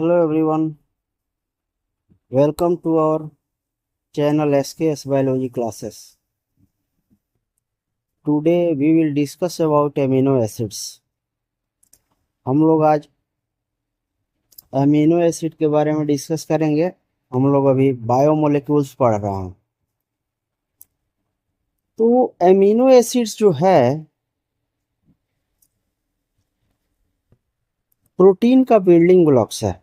Hello everyone, welcome to our channel SKS Biology classes. Today we will discuss about amino acids. हम लोग आज amino acid के बारे में डिस्कस करेंगे। हम लोग अभी बायोमोलिक्यूल्स पढ़ रहे हैं। तो अमीनो एसिड्स जो है प्रोटीन का बिल्डिंग ब्लॉक्स है।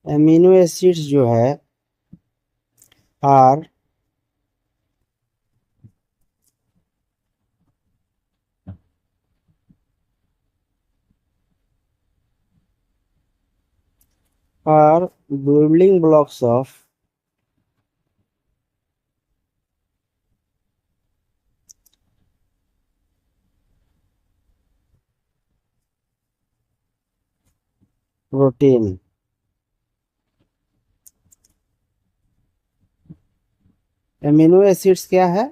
अमीनो एसिड्स जो है are building blocks of protein. Amino acids क्या है?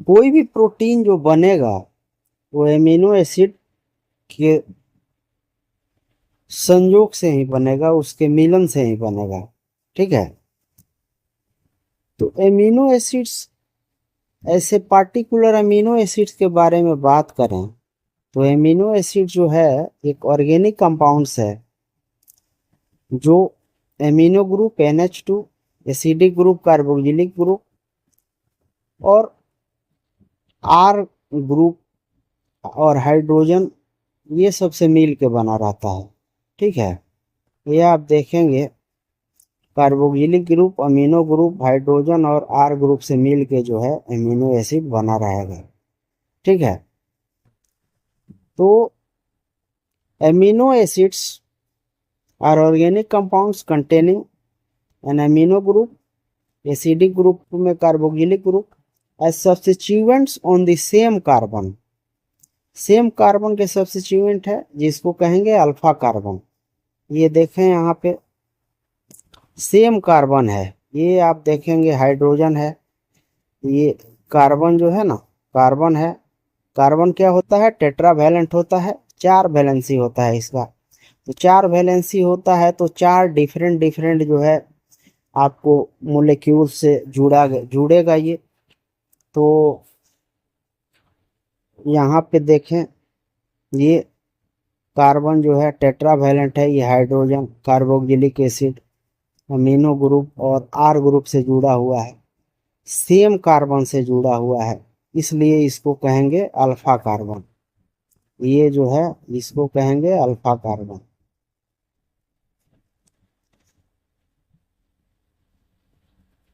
कोई भी प्रोटीन जो बनेगा वो एमिनो एसिड के संयोग से ही बनेगा, उसके मिलन से ही बनेगा। ठीक है। तो एमिनो एसिड्स, ऐसे पार्टिकुलर अमीनो एसिड्स के बारे में बात करें तो एमिनो एसिड जो है एक ऑर्गेनिक कंपाउंड्स है जो amino group NH2, acidic group carboxylic group और R ग्रुप और हाइड्रोजन, ये सबसे मिल के बना रहता है। ठीक है। ये आप देखेंगे carboxylic group, amino group, hydrogen और R ग्रुप से मिल के जो है एमिनो एसिड बना रहेगा। ठीक है। तो amino acids are organic compounds containing an amino group, acidic group में carboxylic group as substituents on the same carbon. Same carbon के सब्स्टिट्यूएंट है जिसको कहेंगे अल्फा कार्बन। ये देखें यहाँ पे सेम कार्बन है। ये आप देखेंगे हाइड्रोजन है, ये कार्बन जो है ना, कार्बन है। कार्बन क्या होता है? टेट्रावैलेंट होता है, 4 वैलेंसी होता है इसका। तो 4 वैलेंसी होता है तो 4 डिफरेंट डिफरेंट जो है आपको मोलिक्यूल से जुड़ेगा ये। तो यहाँ पे देखें ये कार्बन जो है टेट्रावैलेंट है, ये hydrogen carboxylic acid amino group और R ग्रुप से जुड़ा हुआ है, सेम कार्बन से जुड़ा हुआ है, इसलिए इसको कहेंगे अल्फा कार्बन। ये जो है इसको कहेंगे अल्फा कार्बन।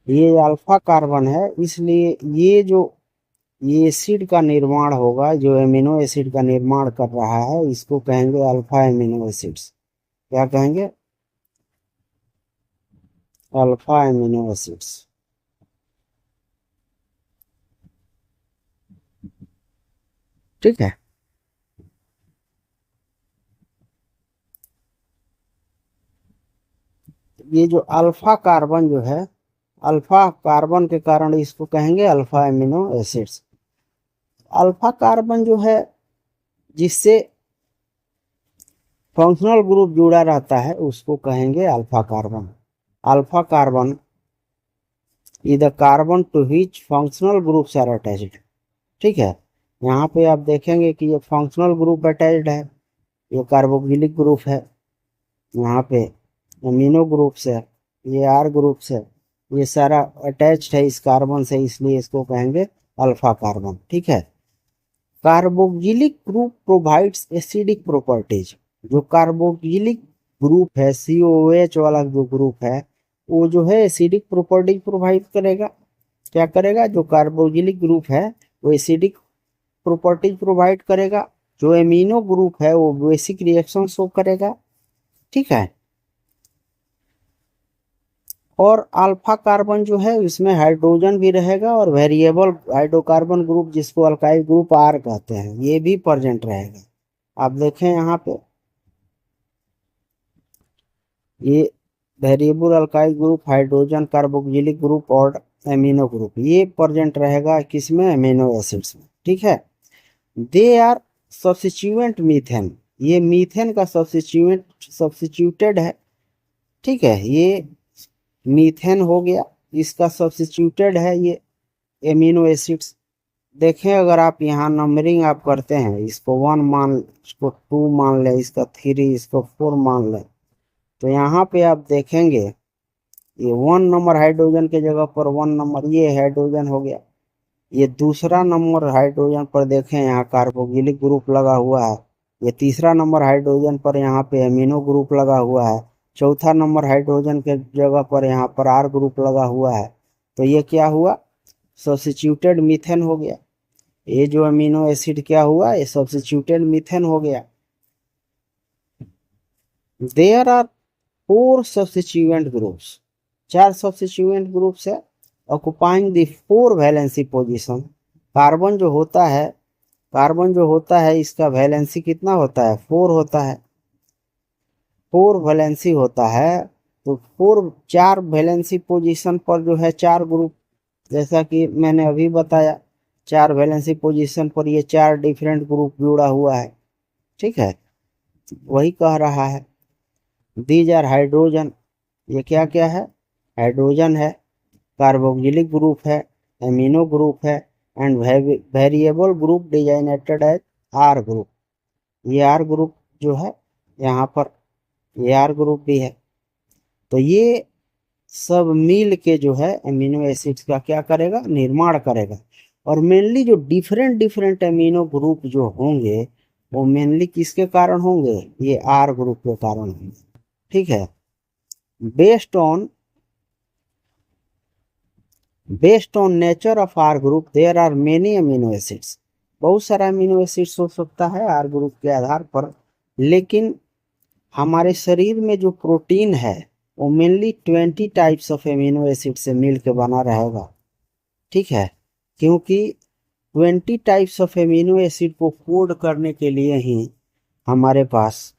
ये अल्फा कार्बन है, इसलिए ये एसिड का निर्माण होगा, जो एमिनो एसिड का निर्माण कर रहा है, इसको कहेंगे अल्फा एमिनो एसिड्स। क्या कहेंगे? Alpha amino acids. ठीक है। ये जो अल्फा कार्बन जो है, अल्फा कार्बन के कारण इसको कहेंगे alpha amino acids. Alpha carbon जो है जिससे फंक्शनल ग्रुप जुड़ा रहता है उसको कहेंगे alpha carbon. Alpha carbon is the carbon to which functional groups are attached. ठीक है। यहाँ पे आप देखेंगे कि ये फंक्शनल ग्रुप अटैच्ड है, ये कार्बोक्सिलिक ग्रुप है, यहाँ पे अमीनो ग्रुप्स है, ये R ग्रुप्स है, ये सारा अटैच्ड है इस कार्बन से, इसलिए इसको कहेंगे अल्फा कार्बन। ठीक है। Carboxylic group provides acidic properties. जो कार्बोक्सिलिक ग्रुप है, COOH वाला जो ग्रुप है, वो जो है एसिडिक प्रॉपर्टीज प्रोवाइड करेगा। क्या करेगा? जो कार्बोक्सिलिक ग्रुप है वो एसिडिक प्रॉपर्टीज प्रोवाइड करेगा। जो एमिनो ग्रुप है वो बेसिक रिएक्शन शो करेगा। ठीक है। और अल्फा कार्बन जो है इसमें हाइड्रोजन भी रहेगा और वेरिएबल हाइड्रोकार्बन ग्रुप, जिसको अल्काइल ग्रुप R कहते हैं, ये भी प्रेजेंट रहेगा। आप देखें यहाँ पे ये variable alkyl group, hydrogen, carboxylic group और एमिनो ग्रुप, ये प्रेजेंट रहेगा किसमें? एमिनो एसिड्स में। ठीक है। They are substituent methane. ये मीथेन का सब्स्टिट्यूटेड है, ठीक है। ये मीथेन हो गया, इसका सब्स्टिट्यूटेड है ये एमिनो एसिड्स। देखें, अगर आप यहाँ नंबरिंग आप करते हैं, इसको 1 मान, इसको 2 मान लें, इसका 3, इसको 4 मान लें, तो यहाँ पे आप देखेंगे ये 1 नंबर हाइड्रोजन के जगह पर 1 नंबर ये हाइड्रोजन हो गया। ये दूसरा नंबर हाइड्रोजन पर देखें, यहाँ कार्बोक्सिलिक ग्रुप लगा हुआ है। ये तीसरा नंबर हाइड्रोजन पर यहाँ पे एमिनो ग्रुप लगा हुआ है। चौथा नंबर हाइड्रोजन के जगह पर यहाँ पर आर ग्रुप लगा हुआ है। तो ये क्या हुआ, सब्स्टिट्यूटेड मीथेन हो गया। ये जो अमीनो एसिड क्या हुआ, ये सब्स्टिट्यूटेड मीथेन हो गया। There are 4 substituent groups, 4 substituent groups है occupying the 4 valency position. Carbon जो होता है, कार्बन जो होता है इसका वैलेंसी कितना होता है, 4 होता है, 4 वैलेंसी होता है। तो 4 वैलेंसी पोजीशन पर जो है 4 ग्रुप, जैसा कि मैंने अभी बताया, 4 वैलेंसी पोजीशन पर ये 4 डिफरेंट ग्रुप जुड़ा हुआ है, ठीक है। वही कह रहा है दीज आर हाइड्रोजन, ये क्या क्या है, हाइड्रोजन है, कार्बोक्सिलिक ग्रुप है, एमिनो ग्रुप है, and variable group designated as R group. ये आर ग्रुप जो है यहाँ पर, ये आर ग्रुप भी है। तो ये सब मिल के जो है एमिनो एसिड्स का क्या करेगा, निर्माण करेगा। और मेनली जो डिफरेंट डिफरेंट एमिनो ग्रुप जो होंगे वो मेनली किसके कारण होंगे, ये आर ग्रुप के कारण होंगे, ठीक है। Based on nature of R group there are many amino acids, बहुत सारा अमीनो एसिड्स हो सकता है आर ग्रुप के आधार पर। लेकिन हमारे शरीर में जो प्रोटीन है वो mainly 20 types of amino acid से मिल के बना रहेगा, ठीक है। क्योंकि 20 टाइप्स ऑफ एमिनो एसिड को कोड करने के लिए ही हमारे पास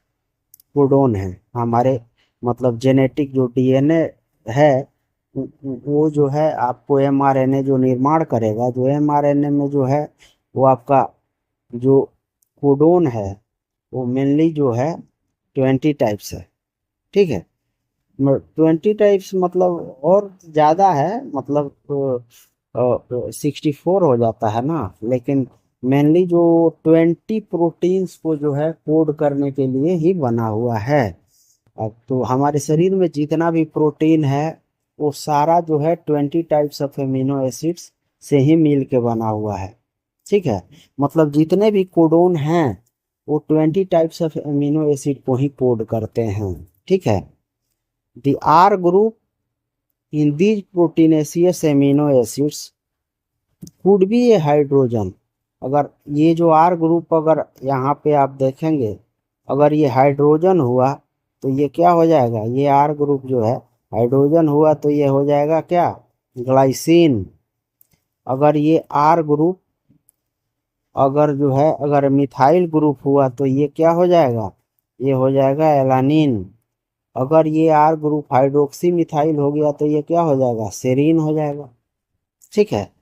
कोडोन है। हमारे मतलब जेनेटिक जो डीएनए है वो जो है आपको एमआरएनए जो निर्माण करेगा, जो एमआरएनए में जो है वो आपका जो कोडोन है वो मेनली जो है 20 टाइप्स है, ठीक है। 20 टाइप्स मतलब और ज़्यादा है, मतलब 64 हो जाता है ना। लेकिन मेनली जो 20 प्रोटीन्स को जो है कोड करने के लिए ही बना हुआ है। अब तो हमारे शरीर में जितना भी प्रोटीन है वो सारा जो है 20 टाइप्स ऑफ एमिनो एसिड्स से ही मिल के बना हुआ है, ठीक है। मतलब जितने भी कोडोन हैं वो 20 टाइप्स ऑफ एमिनो एसिड को ही कोड करते हैं, ठीक है। The R group in these proteinaceous amino acids could be a hydrogen। अगर ये जो R ग्रुप अगर यहाँ पे आप देखेंगे, अगर ये हाइड्रोजन हुआ तो ये क्या हो जाएगा, ये R ग्रुप जो है हाइड्रोजन हुआ तो ये हो जाएगा क्या, ग्लाइसिन। अगर ये R ग्रुप अगर जो है अगर मिथाइल ग्रुप हुआ तो ये क्या हो जाएगा, ये हो जाएगा एलानिन। अगर ये आर ग्रुप हाइड्रोक्सी मिथाइल हो गया तो ये क्या हो जाएगा, सेरीन हो जाएगा, ठीक है।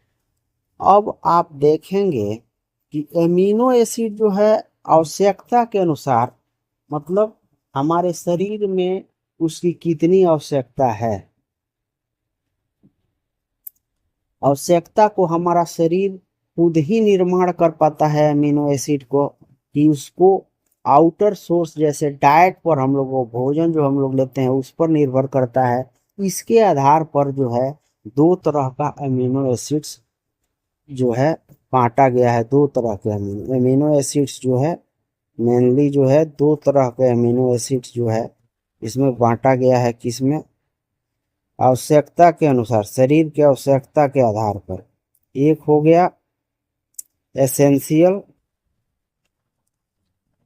अब आप देखेंगे कि एमिनो एसिड जो है आवश्यकता के अनुसार, मतलब हमारे शरीर में उसकी कितनी आवश्यकता है, आवश्यकता को हमारा शरीर खुद ही निर्माण कर पाता है एमिनो एसिड को, कि उसको आउटर सोर्स जैसे डाइट पर हम लोग वो भोजन जो हम लोग लेते हैं उस पर निर्भर करता है। इसके आधार पर जो है 2 तरह का एमिनो एसिड्स जो है बांटा गया है। 2 तरह के एमिनो एसिड्स जो है मेनली जो है 2 तरह के एमिनो एसिड्स जो है इसमें बांटा गया है, किसमें, आवश्यकता के अनुसार, शरीर की आवश्यकता के आधार पर। एक हो गया essential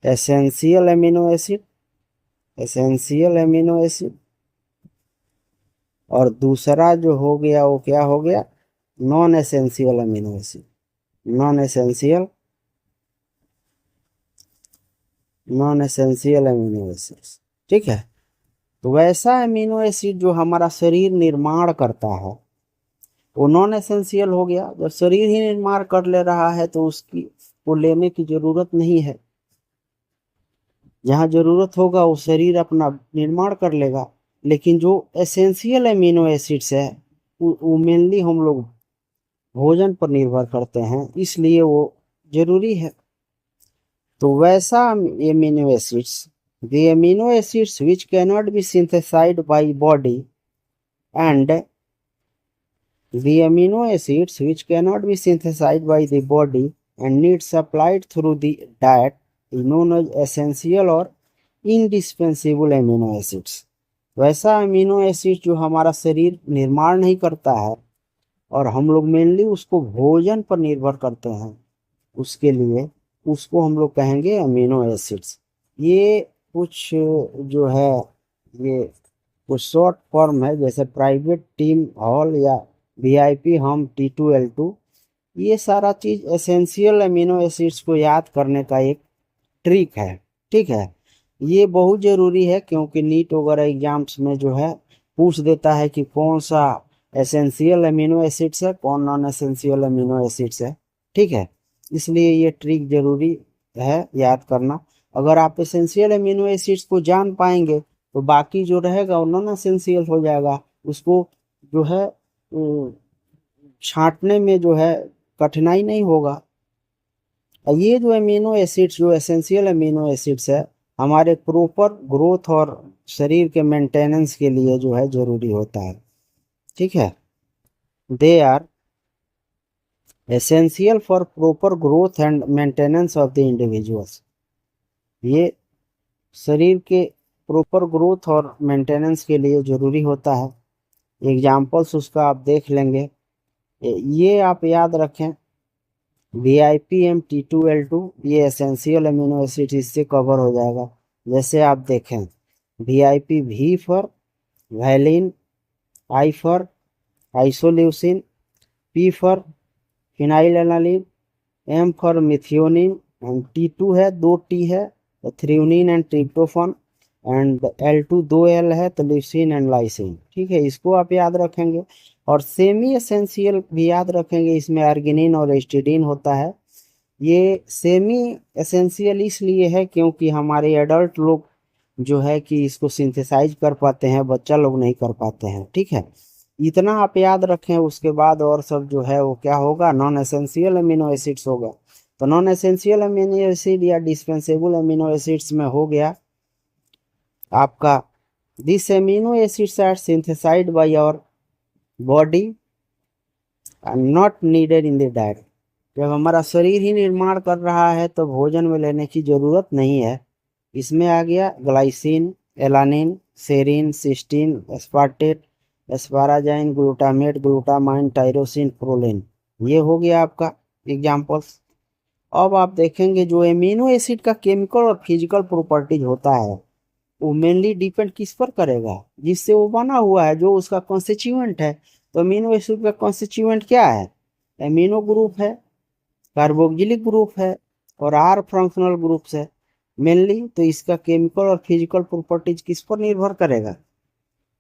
essential amino acid, essential amino acid, और दूसरा जो हो गया वो क्या हो गया, non essential amino acid, non essential amino acids, ठीक है। तो वैसा अमीनो एसिड जो हमारा शरीर निर्माण करता है वो नॉन एसेंशियल हो गया। जब शरीर ही निर्माण कर ले रहा है तो उसकी को लेने की जरूरत नहीं है। जहाँ जरूरत होगा वो शरीर अपना निर्माण कर लेगा। लेकिन जो एसेंशियल अमीनो एसिड्स है वो मेनली हम लोग भोजन पर निर्भर करते हैं, इसलिए वो जरूरी है। तो वैसा amino acids, the amino acids which cannot be synthesized by body, and the amino acids which cannot be synthesized by the body and need supplied through the diet is known as essential or indispensable amino acids। वैसा amino acid जो हमारा शरीर निर्माण नहीं करता है और हम लोग मेनली उसको भोजन पर निर्भर करते हैं, उसके लिए उसको हम लोग कहेंगे अमीनो एसिड्स। ये कुछ जो है ये कुछ शॉर्ट फॉर्म है, जैसे प्राइवेट टीम हॉल या वीआईपी हम T2L2। ये सारा चीज एसेंशियल अमीनो एसिड्स को याद करने का एक ट्रिक है। ठीक है, ये बहुत जरूरी है क्योंकि नीट वगैरह एग्जाम्स में जो है पूछ देता है कि कौन सा एसेंशियल अमीनो एसिड्स है, कौन नॉन एसेंशियल अमीनो एसिड्स है। ठीक है, इसलिए ये ट्रिक जरूरी है याद करना। अगर आप एसेंशियल अमीनो एसिड्स को जान पाएंगे तो बाकी जो रहेगा वो नॉन एसेंशियल हो जाएगा। उसको जो है छांटने में जो है कठिनाई नहीं होगा। ये जो अमीनो एसिड्स जो एसेंशियल अमीनो एसिड्स है हमारे प्रॉपर ग्रोथ और शरीर के मेंटेनेंस के लिए जो है जरूरी होता है। ठीक है, they are essential for proper growth and maintenance of the individuals. ये शरीर के प्रॉपर ग्रोथ और मेंटेनेंस के लिए जरूरी होता है। एग्जाम्पल्स उसका आप देख लेंगे, ये आप याद रखें। VIPM T2L2 ये एसेंशियल अमीनो एसिड इससे कवर हो जाएगा। जैसे आप देखें VIP V for valine, I for isoleucine, P for phenylalanine, M for methionine, and T2 है, 2 T है तो threonine and tryptophan, and L2 2 L है तो ल्यूसिन एंड लाइसिन। ठीक है, इसको आप याद रखेंगे। और सेमी एसेंशियल भी याद रखेंगे, इसमें आर्गिनिन और एस्टिडीन होता है। ये सेमी एसेंशियल इसलिए है क्योंकि हमारे एडल्ट लोग जो है कि इसको सिंथेसाइज कर पाते हैं, बच्चा लोग नहीं कर पाते हैं। ठीक है, इतना आप याद रखें। उसके बाद और सब जो है वो क्या होगा, नॉन एसेंशियल अमीनो एसिड्स होगा। तो नॉन एसेंशियल अमीनो एसिड या डिस्पेंसेबल अमीनो एसिड्स में हो गया आपका this amino acids are synthesised by our body and not needed in the diet. जब हमारा शरीर ही निर्माण कर रहा है तो भोजन में लेने की जरूरत नहीं है। इसमें आ गया glycine, alanine, serine, cysteine, aspartate, asparagine, glutamate, glutamine, tyrosine, proline. ये हो गया आपका एग्जाम्पल्स। अब आप देखेंगे जो एमिनो एसिड का केमिकल और फिजिकल प्रॉपर्टीज होता है वो मेनली डिपेंड किस पर करेगा, जिससे वो बना हुआ है, जो उसका कॉन्स्टिट्यूएंट है। तो अमीनो एसिड का कॉन्स्टिट्यूएंट क्या है, एमिनो ग्रुप है, कार्बोक्सिलिक ग्रुप है और आर फंक्शनल ग्रुप्स है मेनली। तो इसका केमिकल और फिजिकल प्रॉपर्टीज किस पर निर्भर करेगा,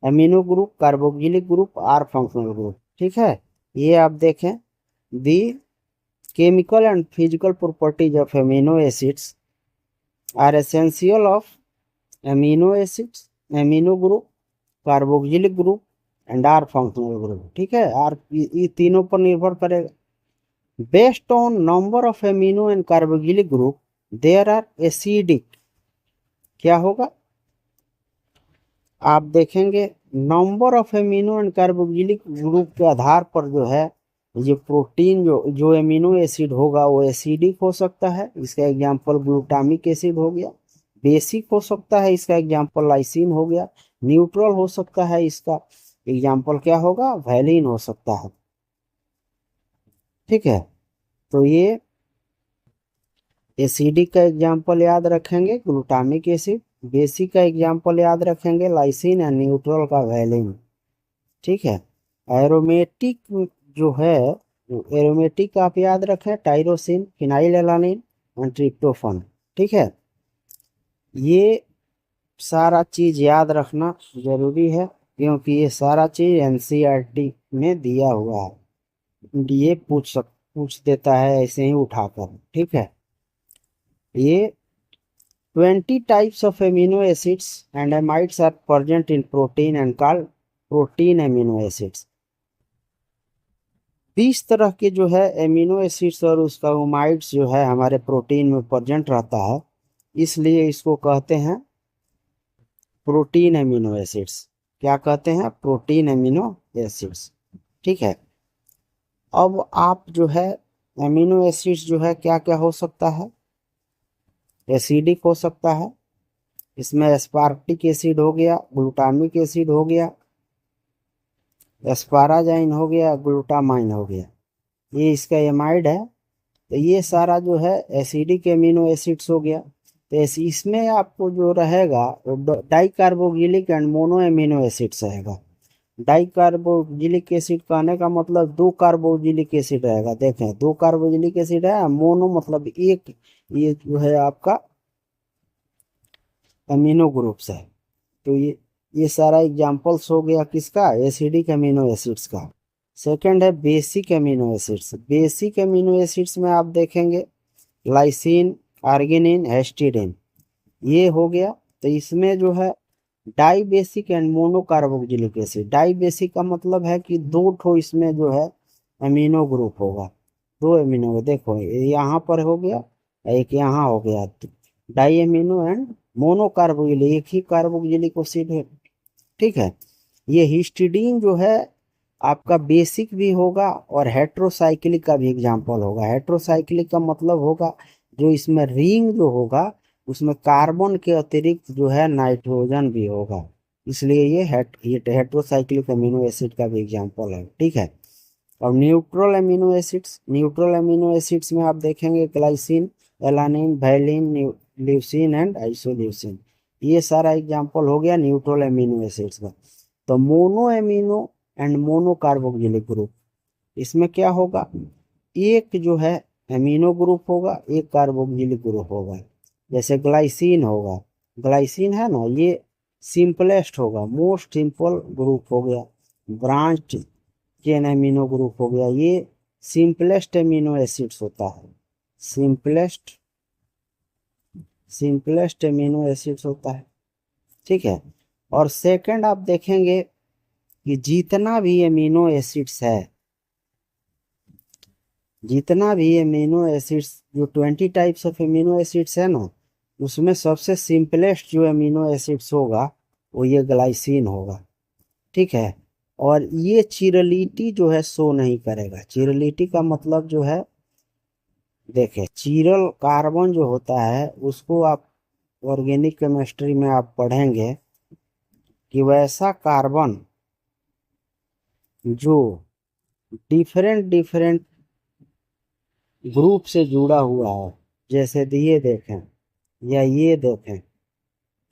amino group, carboxylic group, R functional group. ठीक है, ये आप देखें the chemical and physical properties of amino acids are essential of amino acids, amino group, carboxylic group and R functional group. ठीक है, आर ये तीनों पर निर्भर करेगा। Based on number of amino and carboxylic group there are acidic. क्या होगा, आप देखेंगे number of amino and carboxylic group के आधार पर जो है ये प्रोटीन जो एमिनो एसिड होगा वो एसिडिक हो सकता है। इसका एग्जांपल ग्लूटामिक एसिड हो गया। बेसिक हो सकता है, इसका एग्जांपल लाइसिन हो गया। न्यूट्रल हो सकता है, इसका एग्जांपल क्या होगा, वैलिन हो सकता है। ठीक है, तो ये एसिडिक का एग्जांपल याद रखेंगे ग्लूटामिक एसिड, बेसिक का एग्जांपल याद रखेंगे लाइसिन, एंड न्यूट्रल का वैलिन। ठीक है, एरोमेटिक जो है एरोमेटिक आप याद रखें टायरोसिन, फिनाइलएलानिन एंड ट्रिप्टोफन। ठीक है, ये सारा चीज याद रखना जरूरी है क्योंकि ये सारा चीज NCERT में दिया हुआ है। ये पूछ देता है ऐसे ही उठाकर। ठीक है, ये 20 types of amino acids and amides are present in protein and called protein amino acids. 20 तरह के जो है एमिनो एसिड्स और उसका अमाइड्स जो है हमारे प्रोटीन में प्रेजेंट रहता है, इसलिए इसको कहते हैं प्रोटीन एमिनो एसिड्स। क्या कहते हैं? Protein amino acids. ठीक है। अब आप जो है एमिनो एसिड्स जो है क्या क्या हो सकता है? एसिडिक हो सकता है, इसमें एस्पार्टिक एसिड हो गया, ग्लूटामिक एसिड हो गया, एस्पाराजाइन हो गया, ग्लूटामाइन हो गया, ये इसका एमाइड है। तो ये सारा जो है एसिडिक एमिनो एसिड्स हो गया। तो इसमें आपको जो रहेगा di carboxylic and mono amino acids रहेगा। डाई कार्बोक्सिलिक एसिड कहने का मतलब 2 कार्बोक्सिलिक एसिड रहेगा। देखें 2 कार्बोक्सिलिक एसिड है, मोनो मतलब एक, ये जो है आपका अमीनो ग्रुप्स है। तो ये सारा एग्जांपल्स हो गया किसका? एसिडिक अमीनो एसिड्स का। सेकंड है basic amino acids. Basic amino acids में आप देखेंगे लाइसिन, आर्गिनिन, हिस्टीडीन, ये हो गया। तो इसमें जो है di basic and mono carboxylic acid. Di basic का मतलब है कि 2 ठो इसमें जो है अमीनो ग्रुप होगा, 2 अमीनो। देखो यहाँ पर हो गया, एक यहाँ हो गया, di amino and mono carboxylic, एक ही कार्बोक्सिलिक एसिड है। ठीक है। ये हिस्टीडीन जो है आपका बेसिक भी होगा और हेट्रोसाइक्लिक का भी एग्जांपल होगा। हेट्रोसाइक्लिक का मतलब होगा जो इसमें रिंग जो होगा उसमें कार्बन के अतिरिक्त जो है नाइट्रोजन भी होगा, इसलिए ये हेट्रोसाइक्लिक अमीनो एसिड का भी एग्जांपल है। ठीक है। और neutral amino acids, neutral amino acids में आप देखेंगे glycine, alanine, valine, leucine and isoleucine, ये सारा एग्जांपल हो गया न्यूट्रल अमीनो एसिड्स का। तो mono amino and mono carboxylic group, इसमें क्या होगा? एक जो है अमीनो ग्रुप होगा, एक कार्बोक्सिलिक ग्रुप होगा। जैसे ग्लाइसिन होगा, ग्लाइसिन है ना, ये सिंपलेस्ट होगा, मोस्ट सिंपल ग्रुप हो गया। ब्रांच चेन अमीनो ग्रुप हो गया, ये सिंपलेस्ट अमीनो एसिड्स होता है, सिंपलेस्ट अमीनो एसिड्स होता है। ठीक है। और सेकंड आप देखेंगे कि जितना भी अमीनो एसिड्स है, जितना भी अमीनो एसिड्स जो 20 टाइप्स ऑफ अमीनो एसिड्स है ना, उसमें सबसे सिंपलेस्ट जो अमीनो एसिड्स होगा वो ये ग्लाइसिन होगा। ठीक है। और ये चिरलिटी जो है शो नहीं करेगा। चिरलिटी का मतलब जो है, देखें चिरल कार्बन जो होता है उसको आप ऑर्गेनिक केमिस्ट्री में आप पढ़ेंगे कि वैसा कार्बन जो डिफरेंट डिफरेंट ग्रुप से जुड़ा हुआ है, जैसे ये देखें या ये देखें,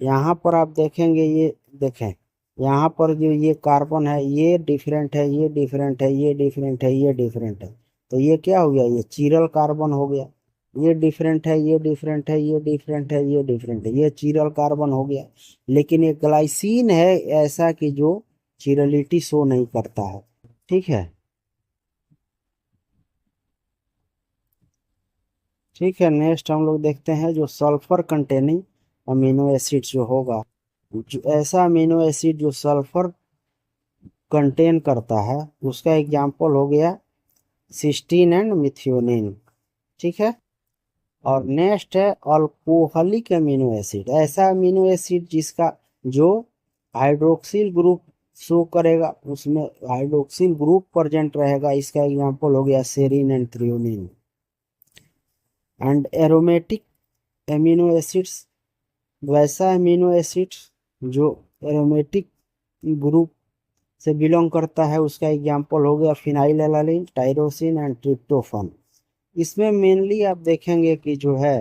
यहाँ पर आप देखेंगे, ये देखें यहाँ पर जो ये कार्बन है ये डिफरेंट है, ये डिफरेंट है, ये डिफरेंट है, ये डिफरेंट है। तो ये क्या हो गया? ये चिरल कार्बन हो गया। ये डिफरेंट है, ये डिफरेंट है, ये डिफरेंट है, ये डिफरेंट है, ये चिरल कार्बन हो गया। लेकिन ये ग्लाइसिन है ऐसा कि जो चिरलिटी शो नहीं करता है। ठीक है। ठीक है। नेक्स्ट हम लोग देखते हैं जो सल्फर कंटेनिंग अमीनो एसिड जो होगा, जो ऐसा अमीनो एसिड जो सल्फर कंटेन करता है, उसका एग्जांपल हो गया सिस्टीन एंड मिथियोनिन। ठीक है। और नेक्स्ट है अल्कोहलिक अमीनो एसिड। ऐसा अमीनो एसिड जिसका जो हाइड्रोक्सिल ग्रुप शो करेगा, उसमें हाइड्रोक्सिल ग्रुप प्रेजेंट रहेगा, इसका एग्जांपल हो गया serine and threonine. And aromatic amino acids, वैसा एमिनो एसिड्स जो एरोमेटिक ग्रुप से बिलोंग करता है, उसका एग्जांपल हो गया फिनाइलएलानिन, टायरोसिन एंड ट्रिप्टोफन। इसमें मेनली आप देखेंगे कि जो है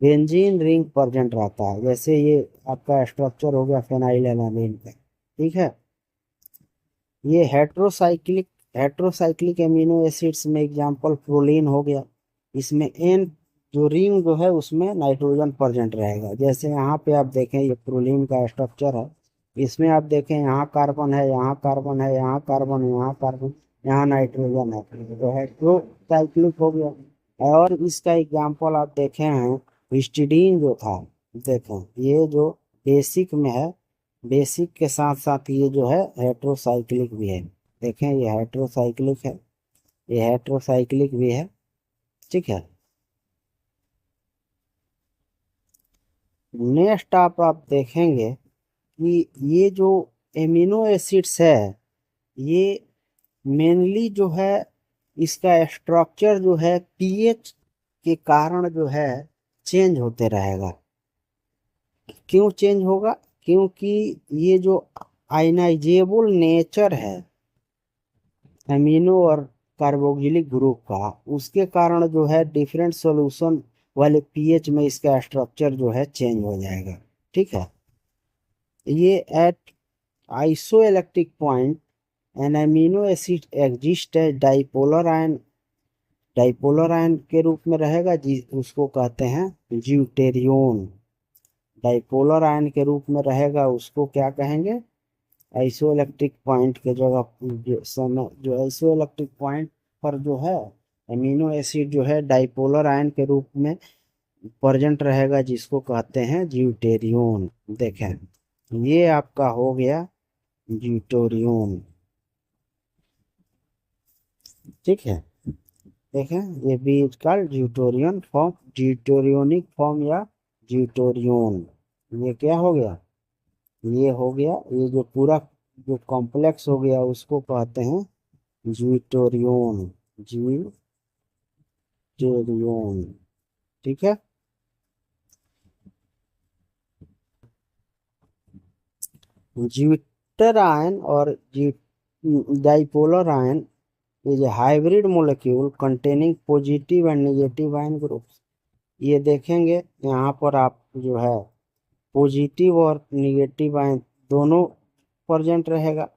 बेंजीन रिंग प्रेजेंट रहता है, जैसे ये आपका स्ट्रक्चर हो गया फिनाइलएलानिन का। ठीक है। ये हेट्रोसाइक्लिक एमिनो एसिड्स में एग्जांपल प्रोलीन हो गया। इसमें एन जो रिंग जो है उसमें नाइट्रोजन प्रेजेंट रहेगा। जैसे यहाँ पे आप देखें ये प्रोलीन का स्ट्रक्चर है, इसमें आप देखें यहाँ कार्बन है, यहाँ कार्बन है, यहाँ कार्बन है, यहाँ कार्बन, यहाँ नाइट्रोजन है, तो हेट्रोसाइक्लिक हो गया। और इसका एग्जांपल आप देखे हैं हिस्टिडीन जो था, देखें ये जो बेसिक में है, बेसिक के साथ साथ ये जो है हेट्रोसाइक्लिक भी है। देखें ये हेट्रोसाइक्लिक है, ये हेट्रोसाइक्लिक भी है, ठीक है। नेक्स्ट आप देखेंगे कि ये जो एमिनो एसिड्स है, ये मेनली जो है इसका स्ट्रक्चर जो है पीएच के कारण जो है चेंज होते रहेगा। क्यों चेंज होगा? क्योंकि ये जो आयनाइजेबल नेचर है एमिनो और कार्बोक्सिलिक ग्रुप का, उसके कारण जो है डिफरेंट सॉल्यूशन वाले पीएच में इसका स्ट्रक्चर जो है चेंज हो जाएगा, ठीक है। ये at isoelectric point an amino acid exist है डाइपोलर आयन के रूप में रहेगा जी, उसको कहते हैं ज्यूटेरियोन। डाइपोलर आयन के रूप में रहेगा, उसको क्या कहेंगे? आइसोइलेक्ट्रिक पॉइंट के जगह जो आइसोइलेक्ट्रिक पॉइंट पर जो है अमीनो एसिड जो है डाइपोलर आयन के रूप में प्रेजेंट रहेगा, जिसको कहते हैं ज्यूटेरियोन। देखें ये आपका हो गया ज्यूटेरियोन, ठीक है। देखें ये B is called zwitterion form, zwitterionic form या ज्यूटेरियोन। ये क्या हो गया? ये हो गया, ये जो पूरा जो कॉम्प्लेक्स हो गया उसको कहते हैं ज्यूटेरियोन, ज्यूटेरियोन, ठीक है। ज्यूटर आयन और dipolar ion is a hybrid molecule containing positive and negative ion groups. ये देखेंगे यहाँ पर आप जो है पॉजिटिव और नेगेटिव आयन दोनों प्रेजेंट रहेगा।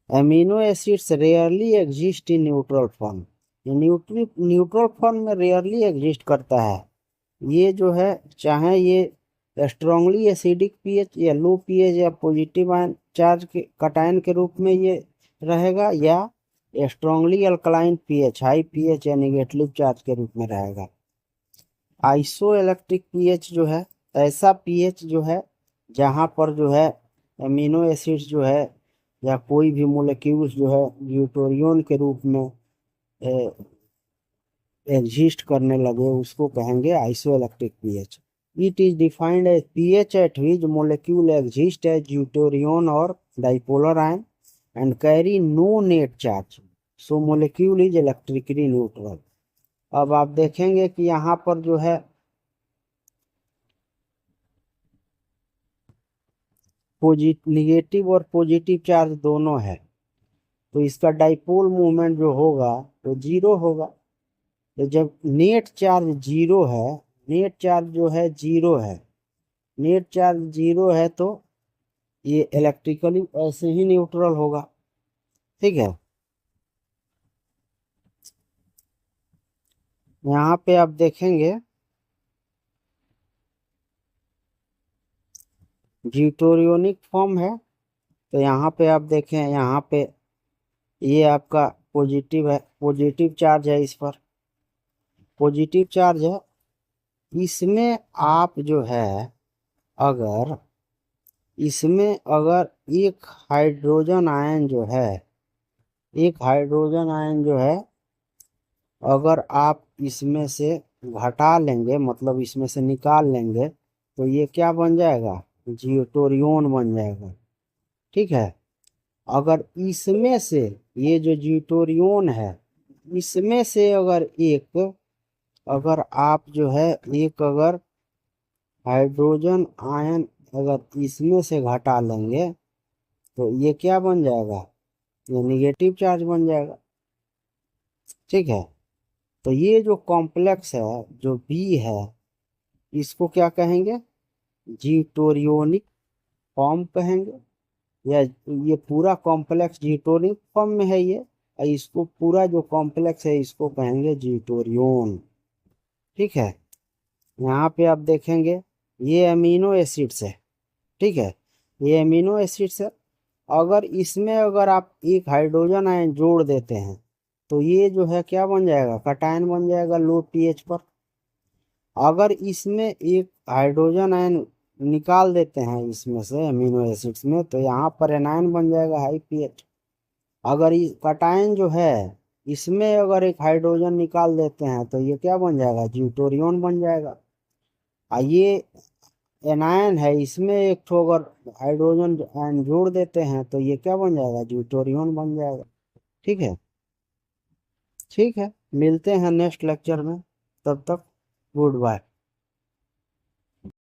Amino acids rarely exist in neutral form, ये न्यूट्रल फॉर्म में रेयरली एग्जिस्ट करता है। ये जो है चाहे ये स्ट्रांगली एसिडिक पीएच या लो पीएच या पॉजिटिव आयन चार्ज के कटायन के रूप में ये रहेगा, या strongly alkaline pH high pH या नेगेटिव चार्ज के रूप में रहेगा। आइसो इलेक्ट्रिक पीएच जो है ऐसा पीएच जो है जहाँ पर जो है अमीनो एसिड्स जो है या कोई भी मोलिक्यूल्स जो है ड्यूटोरियन के रूप में एग्जिस्ट करने लगे, उसको कहेंगे isoelectric pH. It is defined as pH at which molecule exist as zwitterion और dipolar ion and carry no net charge, so molecule is electrically neutral. अब आप देखेंगे कि यहाँ पर जो है निगेटिव और पॉजिटिव चार्ज दोनों है, तो इसका डाइपोल मूवमेंट जो होगा वो जीरो होगा। तो जब नेट चार्ज जीरो है, नेट चार्ज जो है जीरो है, नेट चार्ज जीरो है, तो ये इलेक्ट्रिकली ऐसे ही न्यूट्रल होगा, ठीक है। यहाँ पे आप देखेंगे ड्यूटोरियोनिक फॉर्म है, तो यहाँ पे आप देखें, यहाँ पे ये आपका पॉजिटिव है, पॉजिटिव चार्ज है, इस पर पॉजिटिव चार्ज है। इसमें आप जो है अगर इसमें अगर एक हाइड्रोजन आयन जो है, एक हाइड्रोजन आयन जो है अगर आप इसमें से घटा लेंगे, मतलब इसमें से निकाल लेंगे, तो ये क्या बन जाएगा? ज्यूटोरियन बन जाएगा, ठीक है। अगर इसमें से ये जो ज्यूटोरियन है, इसमें से अगर आप जो है एक अगर हाइड्रोजन आयन अगर इसमें से घटा लेंगे, तो ये क्या बन जाएगा? ये नेगेटिव चार्ज बन जाएगा, ठीक है। तो ये जो कॉम्प्लेक्स है जो बी है, इसको क्या कहेंगे? ज्यूटोरियोनिक फॉर्म कहेंगे, या ये पूरा कॉम्प्लेक्स ज्यूटोरिक फॉर्म में है ये, और इसको पूरा जो कॉम्प्लेक्स है इसको कहेंगे ज्यूटोरियन, ठीक है। यहाँ पे आप देखेंगे ये अमीनो एसिड्स है, ठीक है, ये अमीनो एसिड्स है। अगर इसमें अगर आप एक हाइड्रोजन आयन जोड़ देते हैं, तो ये जो है क्या बन जाएगा, कटायन बन जाएगा लो पीएच पर। अगर इसमें एक हाइड्रोजन आयन निकाल देते हैं इसमें से अमीनो एसिड्स में, तो यहाँ पर एनायन बन जाएगा हाई पीएच। अगर इस कटायन जो है इसमें अगर एक हाइड्रोजन निकाल देते हैं तो ये क्या बन जाएगा, ड्यूटोरियन बन जाएगा। ये एनायन है, इसमें एक ठो अगर हाइड्रोजन आयन जोड़ देते हैं तो ये क्या बन जाएगा, ड्यूटोरियन बन जाएगा। ठीक है, ठीक है, मिलते हैं नेक्स्ट लेक्चर में, तब तक गुड बाय।